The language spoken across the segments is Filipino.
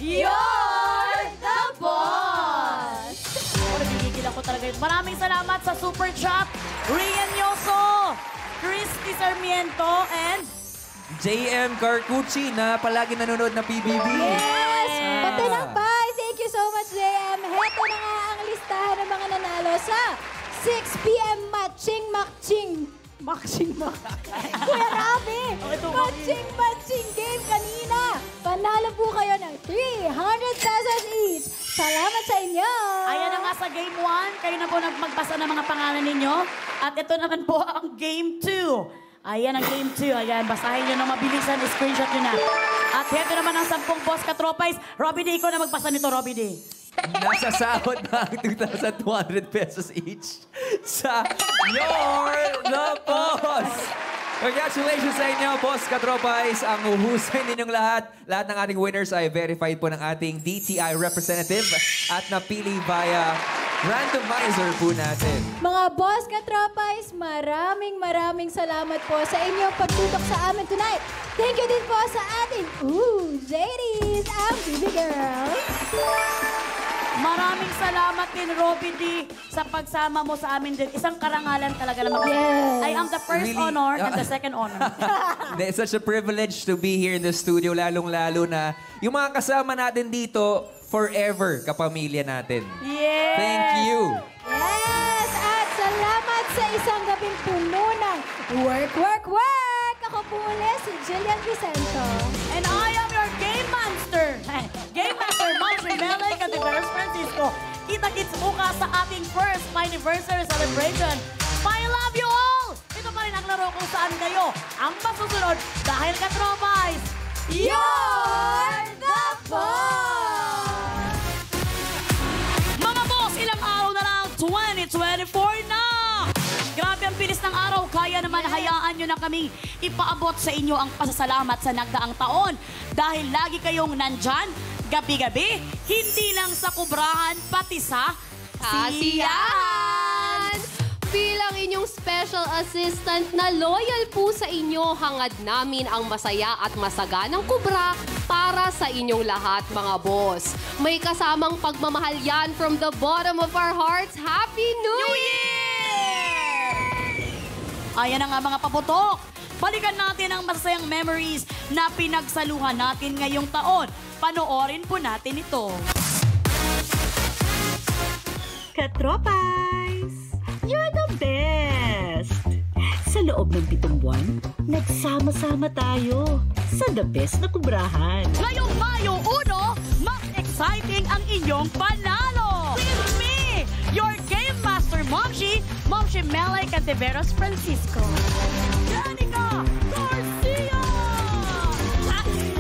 You're the boss! Nagigigil ako talaga yun. Maraming salamat sa Super Chat, Rian Yoso, Christy Sarmiento, and JM Carcucci na palagi nanonood ng PBB. Yes! Pati ng pie! Thank you so much, JM. Heto na nga ang listahan ng mga nanalo sa 6 p.m. Matching Kuya Rafi! Matching game kanina! Panalo po kayo ng 300 pesos each! Salamat sa inyo! ayan na nga sa Game 1. Kayo na po magbasa ng mga pangalan ninyo. At ito naman po ang Game 2. Ayan ang Game 2. Ayan, basahin nyo na mabilisan. Screenshot nyo na. At heto naman ang 10 boss katropais. Robby D, ikaw na magbasa nito, Robby D. Nasa sahod na ang 2,200 pesos each sa You're the Boss! Congratulations sa inyo, Boss Katropais. Ang uhusay ninyong lahat. Lahat ng ating winners ay verified po ng ating DTI representative at napili via randomizer po natin. Mga boss katropais, maraming salamat po sa inyong pagtutok sa amin tonight. Thank you din po sa ating JDs, ang BB Girls. Maraming salamat din, Robby D, sa pagsama mo sa amin din. Isang karangalan talaga naman. Yes. I am the first honor and the second honor. It's such a privilege to be here in the studio, lalong-lalo na yung mga kasama natin dito, forever kapamilya natin. Yes! Thank you! Yes! At salamat sa isang gabing puno ng work! Ako po ulit si Jillian Vicento. And I am your Game Master! Game Master, Momshi Melay, Cativeros Francisco. Kita-kits bukas sa ating first anniversary celebration. I love you all! Ito pa rin ang laro kung saan kayo ang masusunod dahil katropais. You're the boss! Mga boss, ilang araw na lang, 2024 na! Grabe ang bilis ng araw, kaya naman hayaan nyo na kami ipaabot sa inyo ang pasasalamat sa nagdaang taon. Dahil lagi kayong nandyan, gabi-gabi, hindi lang sa kubrahan, pati sa kasiyahan! Bilang inyong special assistant na loyal po sa inyo, hangad namin ang masaya at masaganang kubra para sa inyong lahat, mga boss. May kasamang pagmamahal yan from the bottom of our hearts. Happy New Year! Ayan na nga mga paputok. Balikan natin ang masasayang memories na pinagsaluhan natin ngayong taon. Panoorin po natin ito. Katropais! You're the best! Sa loob ng 7 buwan, nagsama-sama tayo sa the best na kubrahan. Ngayong Mayo 1, mas exciting ang inyong panalo! With me, your Game Master Momshi, Momshi Melay Cativeros Francisco. Janica Garcia!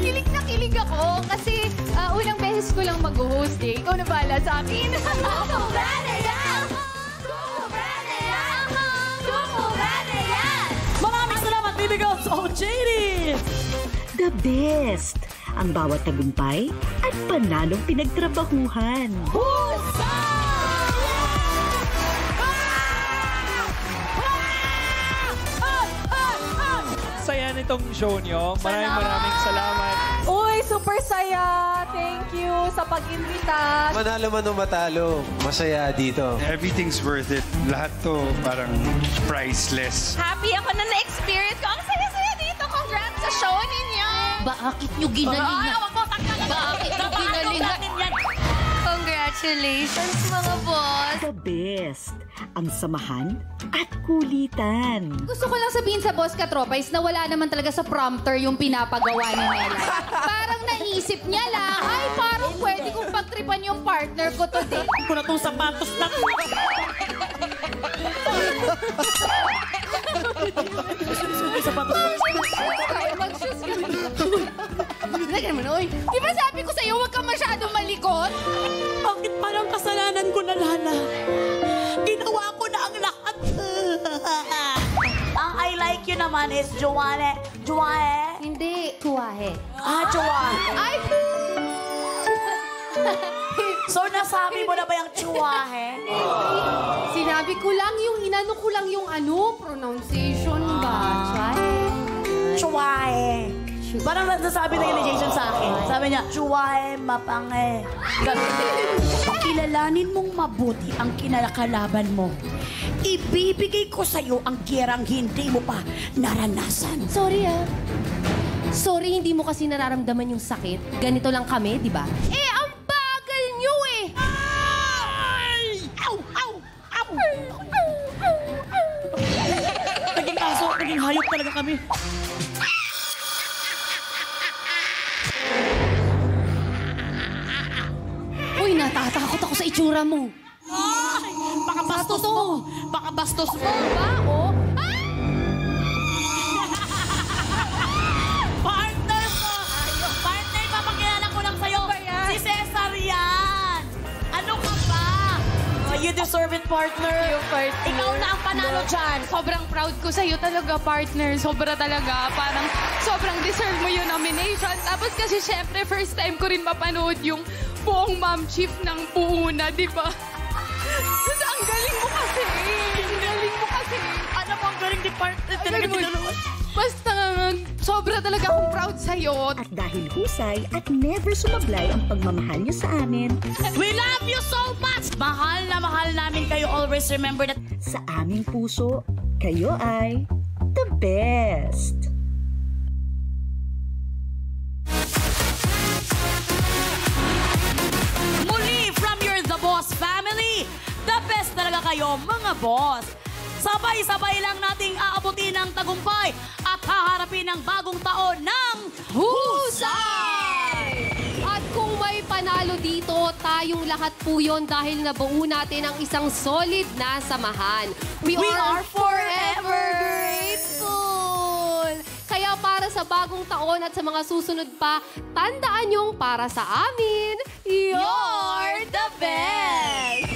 Kilig na kilig ako kasi unang beses ko lang mag-host eh. Ikaw na bahala sa akin. Maraming salamat, baby girls! Oh, JD! The best! Ang bawat tagumpay at panalong pinagtrabahuhan. Saya nitong show nyo. Maraming salamat. Uy, super saya. Thank you sa pag-invita. Manalo man o matalo, masaya dito. Everything's worth it. Lahat to parang priceless. Happy ako na na-experience ko. Ang saya-saya dito. Congrats sa show ninyo. Bakit nyo ginalingan? Bakit nyo ginalingan? Congratulations, mga boss. The best! Ang samahan at kulitan. Gusto ko lang sabihin sa boss Katropais na wala naman talaga sa prompter yung pinapagawa ni Mela. Parang naisip niya lang, ay parang pwede kong pagtripan yung partner ko today. Ako na tong sapatos na. Mag-shoes ka. Lagyan mo na, oy. Di ba sabi ko sa'yo, huwag kang masyadong malikot? Bakit parang kasalanan ko na, Lana? Ginawa ko na ang lahat. Ang I like you naman is Joanne. Joanne? Hindi, kuwahe. Joanne. Ay! So, nasabi mo na ba yung chuwahe? Sinabi ko lang yung, inano ko lang yung ano, pronunciation ba? Chuwahe. Parang nasasabi na ni Jason sa akin. Sabi niya, Chuwae, mapange. Pakilalanin mong mabuti ang kinakalaban mo. Ibibigay ko sa'yo ang gerang hindi mo pa naranasan. Sorry Sorry, hindi mo kasi nararamdaman yung sakit. Ganito lang kami, di ba? Ang bagal nyo eh! Ay! Ow! Ow! Ow! Naging aso, naging hayop talaga kami. Uy, natatakot ako sa itsura mo. Ay! Baka bastos mo! Baka bastos mo! Ba, oh? Partner mo! Partner, papakilala ko lang sa'yo. Si Cesar yan! Ano ka ba? Oh, you deserve it, partner. Ikaw na ang panalo dyan. Sobrang proud ko sa'yo talaga, partner. Sobra talaga. Parang sobrang deserve mo yung nomination. Tapos kasi syempre, first time ko rin mapanood yung buong mom chief ng Puuna, di ba? Kasi ang galing mo kasi. Ang galing mo kasi. Ano mo ang galing ni partner? Talaga tinulungan. Basta, sobra talaga akong proud sa'yo. At dahil husay at never sumablay ang pagmamahal niyo sa amin, We love you so much! Mahal na mahal namin kayo. Always remember that sa aming puso, kayo ay the best. muli from your The Boss family. The best talaga kayo, mga boss. Sabay-sabay lang nating aabutin ang tagumpay at haharapin ang bagong taon ng Husay! At kung may panalo dito, tayong lahat po yun dahil nabuo natin ang isang solid na samahan. We are forever grateful! Kaya para sa bagong taon at sa mga susunod pa, tandaan yung para sa amin, you're the best!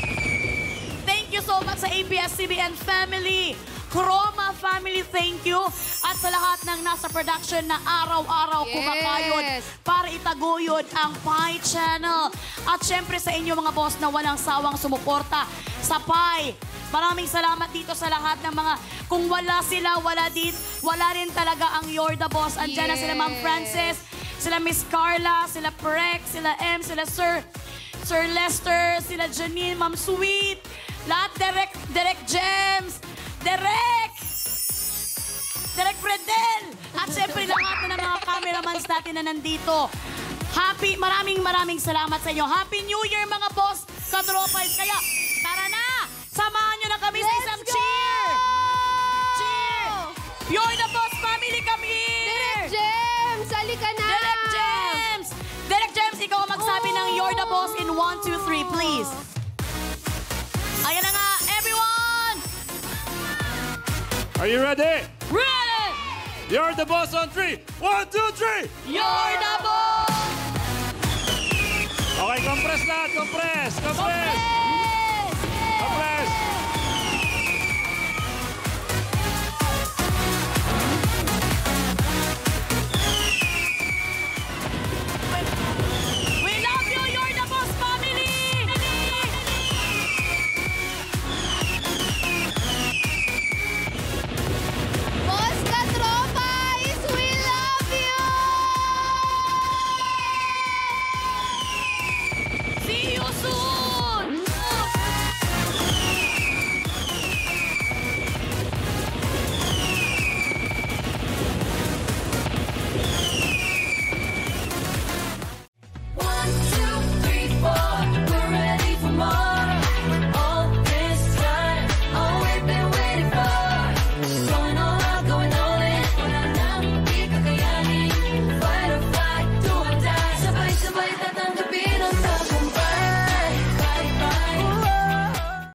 Thank you so much sa ABS-CBN family. Chroma family, thank you. At sa lahat ng nasa production na araw-araw kumakayod para itaguyod ang Pi Channel. At syempre sa inyo mga boss na walang sawang sumuporta sa Pi. Maraming salamat dito sa lahat ng mga, kung wala sila, wala rin talaga ang You're the Boss. Andiyan na sila Ma'am Frances, sila Miss Carla, sila Prek, sila M, sila Sir Lester, sila Janine, Ma'am Sweet, lahat, Derek Gems, Derek Fredel, at syempre lahat na ng mga cameramans natin na nandito. Maraming salamat sa inyo. Happy New Year mga boss, katropals. Kaya tara na, samahan nyo na kami sa isang cheer! Cheer! You're the Boss family, come here! Derek Gems, halika na! Derek Gems, ikaw ang magsabi ng You're the Boss in 1, 2, 3, please. Ayan na nga, everyone! Are you ready? Ready! You're the boss on 3. 1, 2, 3. You're the Boss! Okay, compress lahat. Compress.